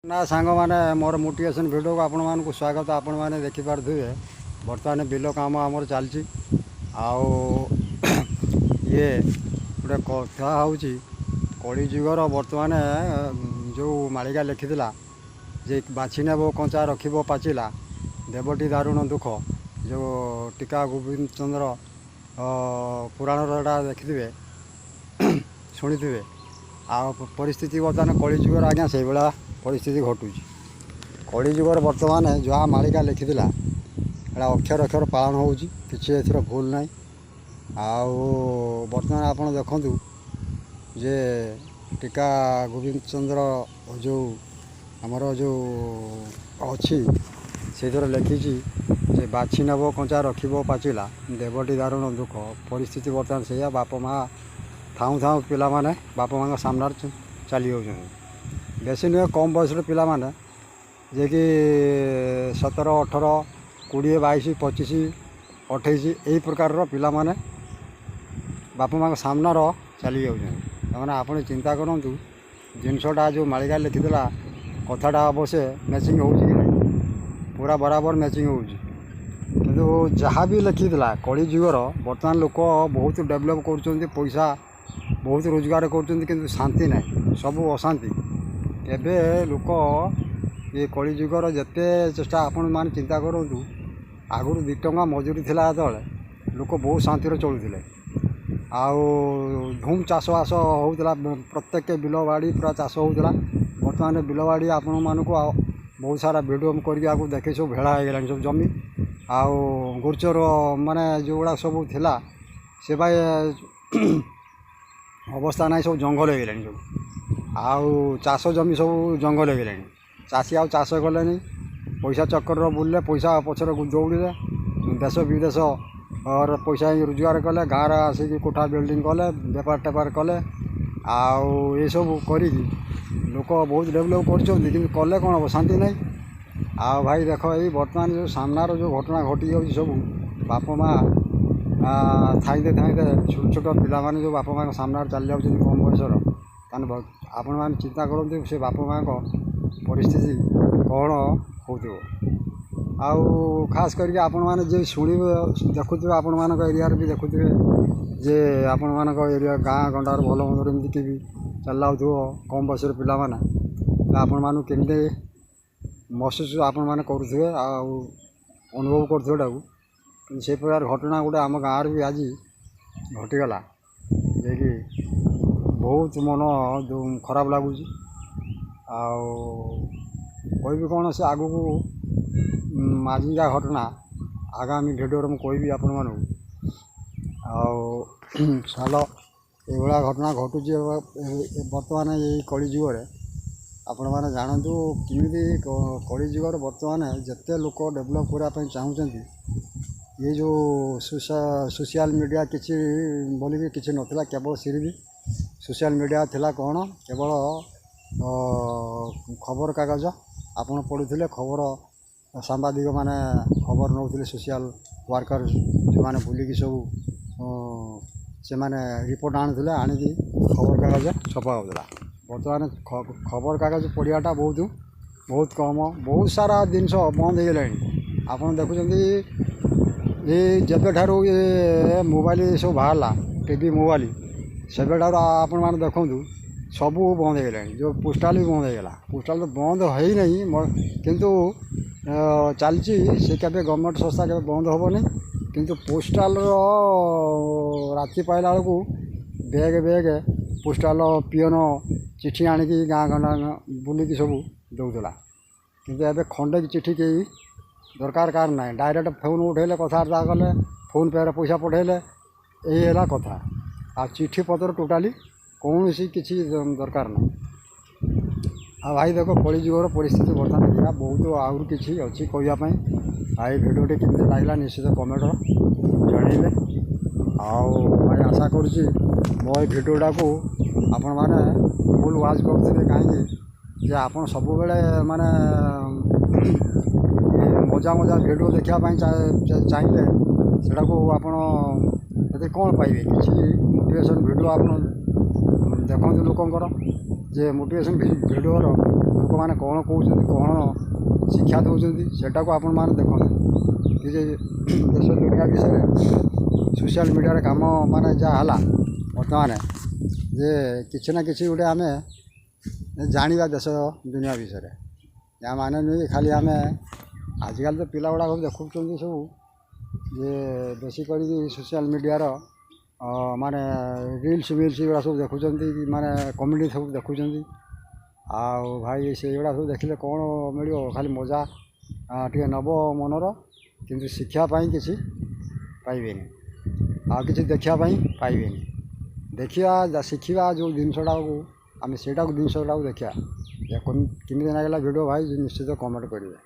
ना सांग मैंने मोर मोटिवेशन वीडियो को आपण मानक स्वागत। आपण मैंने देखिपे बर्तमान बिल काम आमर चलती ये गोटे कथा हूँ कली जुगर बर्तमान जो मालिका लिखिला जे बाछी नेब कंचा रखिब पाचिला देवटी दारुण दुख जो टीका गोविंद चंद्र पुराण देखिथे शुणी आ परिस्थिति बर्तमान कली जुगर आज्ञा से भाया परिस्थिति घटू कली जुगर बर्तमान जहाँ मालिका लिखिला अक्षर अक्षर पालन हो कि भूल ना बर्तमान आप देखु जे टीका गोविंद चंद्र जो आमर जो अच्छी से लिखी जे बाछी नेब कंचा रखिब पाचिला देवटी दारुण दुख परिस्थिति बर्तमान से बाप माँ थाऊ थाऊ पिला माने बाप माँ सामना चली जाऊँ बेसी नुहे कम बयस पिला माने जे कि 17 18 20 22 25 28 यही प्रकार पिला माने बाप माँ सामना चली जाऊँ आपने चिंता करूँ जिनसटा जो मालिका लिखिला कथाटा अवश्य मैचिंग हो पूरा बराबर मैचिंग हो जहाँ भी लिखिला कली जुगर बर्तमान लोक बहुत डेभलप कर पैसा बहुत रोजगार कर शांति ना सब अशांति एबे लोक ये कली जुगर जिते चेष्टा आपण मान चिंता करूँ आगुरी 2 टंका मजूरी थिला जो लोक बहुत शांति चलुले धूम चाषबास होता प्रत्येक बिल बाड़ी पूरा चाष होता बर्तमान बिल बाड़ी आपण मानक बहुत सारा वीडियो करके देखे सब भेड़ा हो सब जमी गोचर माने जो गुड़ा सब थिला से भाई अवस्था ना सब जंगल हो गलानी सब चाष जमी सब जंगल हो गलानी चाषी चाष कले पैसा चक्कर बुलले पैसा पचर दौड़े देश विदेश और पैसा रोजगार कले गाँव आसिक कोठा बिल्डिंग कले बेपार टेपार कले ये सब करी लोक बहुत डेभलप कर कले कौन हम शांति ना भाई देख ये बर्तमान जो सामनार जो घटना घटी जाऊँ सब बाप माँ थाईते थाईते छोट छोट पिला माने जो बाप माँ सामना चली जाऊँ कम बयसर ताने आपण मैंने चिंता करते से बाप माँ परिस्थिति कौन हो खास करके आपण मैंने जो शुणे देखुए आपण मान एरिया भी देखुए जे आपण मान एरिया गाँ गंडार भल मंदर एमती भी चल कम बयसर पिला आपण मानू केमती महसूस आपण मैंने करुवे अनुभव करुवे से प्रकार घटना गोटे आम गाँव भी आज घटीगला जे बहुत मन खराब लगुच कह कौन से आग को आजिका घटना आगामी भिडियो मुझे कहि आपण मानू साल ये घटना घटू बर्तमान ये कली जुगर आपण मैंने जानतु किमी कली जुगर बर्तमान जिते लोक डेभलप करने चाहूँगी ये जो सोशल मीडिया किसी बोलिकी किसी नथिला केवल सिर्फ सोशल मीडिया थिला कौन केवल खबर कागज आपण पढ़ुले खबर सांबादिक माने खबर नौले सोशल वर्कर जो मैंने बुलिकी सब से माने रिपोर्ट आणुले आणिकी खबर कागज छपा होता बर्तमान खबर कागज पढ़ाटा बहुत कम बहुत सारा जिनस बंद हो गलानी आप देखुं ये जब ठार ये मोबाइल सब बाहर टीवी मोबाइल से आपण मैंने देखूँ सब बंद हो गलानी जो पोस्टाल भी बंद होगा पोस्टाल तो बंद हो ही नहीं किंतु चलती से केबे गवर्नमेंट संस्था के बंद हेनी किंतु पोस्टाल राति पाइला बेलू बेग बेग पोस्टाल पिओन चिठी आणिकी गाँ गंडा बुलिकी सब दौला किंतु एबे खंडे चिठी कहीं दरकार कार ना डायरेक्ट फोन उठेले कथबार्ता कले फोन पे पैसा पठेले यही है कथा आ चिठी पत्र टोटाली कौन सी किसी दरकार ना भाई देख कली जुगर परिस्थिति बर्तमान देखा बहुत आहुरी किसी अच्छी कहवाई भाई भिडियोटी केमती लगला निश्चित कमेंट जनइले भाई आशा करुँची मो भिडियोटा को आपण मैंने फुल वाच करुँगे कहीं आप सब माने मजा मजा भिडियो देखापी चाहिए सेटा को आपड़ कौन पाइबे किसी मोटिवेशन भिडियो आप देखते लोकंर ଯେ ମୋଟିଭେସନ୍ ଭିଡ଼ିଓର ଲୋକମାନେ କ'ଣ କହୁଛନ୍ତି, କ'ଣ ଶିକ୍ଷା ଦେଉଛନ୍ତି, ସେଟାକୁ ଆପଣମାନେ ଦେଖନ୍ତୁ। କି ଯେ ଦେଶ ଦୁନିଆ ବିଷୟରେ ସୋସିଆଲ୍ ମିଡ଼ିଆରେ କାମ ମାନେ ଯାହା ହେଲା ବର୍ତ୍ତମାନ, ଯେ କିଛି ନା କିଛି ଗୋଟେ ଆମେ ଜାଣିବା ଦେଶ ଦୁନିଆ ବିଷୟରେ। ଏହା ମାନେ ନୁହେଁ ଖାଲି ଆମେ ଆଜିକାଲି ତ ପିଲା ଗୁଡ଼ାକ ଦେଖୁଛନ୍ତି ସବୁ ଯେ ବେଶୀ କରିକି ସୋସିଆଲ୍ ମିଡ଼ିଆର ମାନେ ରିଲ୍ସ ଏଗୁଡ଼ା ସବୁ ଦେଖୁଛନ୍ତି, ମାନେ କମେଡ଼ି ସବୁ ଦେଖୁଛନ୍ତି। ଆଉ ଭାଇ ସେଇଗୁଡ଼ା ସବୁ ଦେଖିଲେ କ'ଣ ମିଳିବ? ଖାଲି ମଜା ଟିକେ ନେବ ମନର, କିନ୍ତୁ ଶିକ୍ଷା ପାଇଁ କିଛି ପାଇବେନି, ଆଉ କିଛି ଦେଖିବା ପାଇଁ ପାଇବେନି। ଦେଖିବା ଶିଖିବା ଯେଉଁ ଜିନିଷଟାକୁ ଆମେ ଜିନିଷଟାକୁ ଦେଖିବା। କେମିତି ଲାଗିଲା ଭିଡ଼ିଓ ଭାଇ ନିଶ୍ଚିତ କମେଣ୍ଟ କରିବେ।